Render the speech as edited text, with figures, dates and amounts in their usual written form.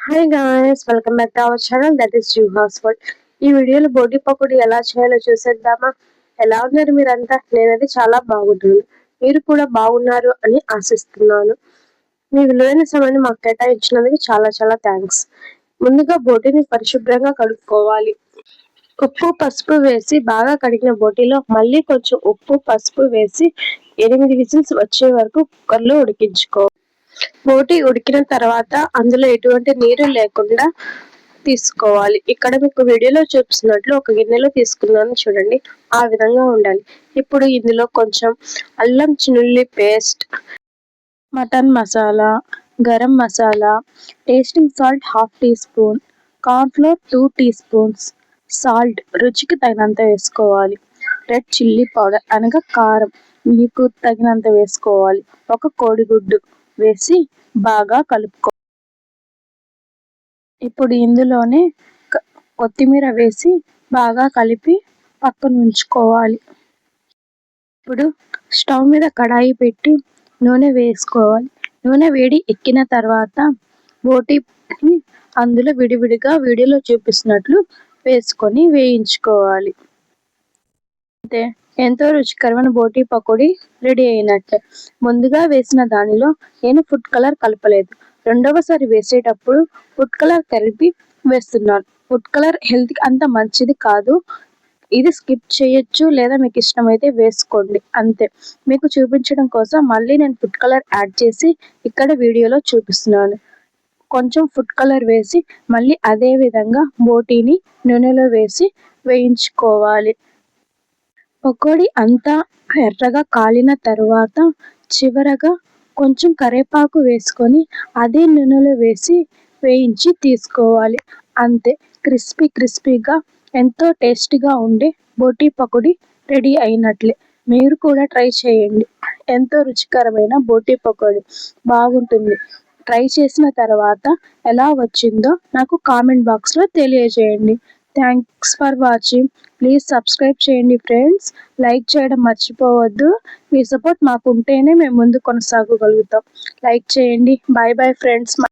Hi guys, welcome back to our channel that is Juha's world. ఈ వీడియోలో బోటి పకోడీ ఎలా చేయాలో చూసేద్దామా. ఎలా ఉన్నారు మీరంతా? నేనైతే చాలా బాగున్నాను. మీరు కూడా బాగున్నారు అని ఆశిస్తున్నాను. మీ విలువైన సమయాన్ని మాకు కేటాయించినందుకు చాలా చాలా థ్యాంక్స్. ముందుగా బోటిని పరిశుభ్రంగా కడుక్కోవాలి. ఉప్పు పసుపు వేసి బాగా కడిగిన బోటిలో మళ్ళీ కొంచెం ఉప్పు పసుపు వేసి 8 విజిల్స్ వచ్చే వరకు కుక్కర్లో ఉడికించుకోవాలి. బోటి ఉడికిన తర్వాత అందులో ఎటువంటి నీరు లేకుండా తీసుకోవాలి. ఇక్కడ మీకు వీడియోలో చూపిస్తున్నట్లు ఒక గిన్నెలో తీసుకున్నాను చూడండి, ఆ విధంగా ఉండాలి. ఇప్పుడు ఇందులో కొంచెం అల్లం చిన్నుల్లి paste, mutton masala, garam masala, tasting salt 1/2 teaspoon, cornflour 2 teaspoons, salt రుచికి తగినంత వేసుకోవాలి. రెడ్ చిల్లీ పౌడర్ అనగా కారం మీకు తగినంత వేసుకోవాలి. ఒక కోడిగుడ్డు వేసి బాగా కలుపుకో. ఇప్పుడు ఇందులోనే కొత్తిమీర వేసి బాగా కలిపి పక్కన ఉంచుకోవాలి. ఇప్పుడు స్టవ్ మీద కడాయి పెట్టి నూనె వేసుకోవాలి. నూనె వేడి ఎక్కిన తర్వాత బోటిని అందులో విడివిడిగా వీడియోలో చూపిస్తున్నట్లు వేసుకొని వేయించుకోవాలి. అంతే, ఎంతో రుచికరమైన బోటి పకోడీ రెడీ అయినట్టే. ముందుగా వేసిన దానిలో నేను ఫుడ్ కలర్ కలపలేదు. రెండవసారి వేసేటప్పుడు ఫుడ్ కలర్ కలిపి వేస్తున్నాను. ఫుడ్ కలర్ హెల్త్కి అంత మంచిది కాదు. ఇది స్కిప్ చేయొచ్చు, లేదా మీకు ఇష్టమైతే వేసుకోండి అంతే. మీకు చూపించడం కోసం మళ్ళీ నేను ఫుడ్ కలర్ యాడ్ చేసి ఇక్కడ వీడియోలో చూపిస్తున్నాను. కొంచెం ఫుడ్ కలర్ వేసి మళ్ళీ అదే విధంగా బోటీని నూనెలో వేసి వేయించుకోవాలి. పకోడీ అంతా ఎర్రగా కాలిన తరువాత చివరగా కొంచెం కరివేపాకు వేసుకొని అదే నూనెలో వేసి వేయించి తీసుకోవాలి. అంతే, క్రిస్పీగా ఎంతో టేస్టీగా ఉండే బోటి పకోడీ రెడీ అయినట్లే. మీరు కూడా ట్రై చేయండి. ఎంతో రుచికరమైన బోటి పకోడీ బాగుంటుంది. ట్రై చేసిన తర్వాత ఎలా వచ్చిందో నాకు కామెంట్ బాక్స్లో తెలియజేయండి. Thanks for watching. Please subscribe చేయండి ఫ్రెండ్స్. లైక్ చేయడం మర్చిపోవద్దు. మీ సపోర్ట్ మాకు ఉంటేనే మేము ముందు కొనసాగగలుగుతాం. లైక్ చేయండి. Bye bye friends.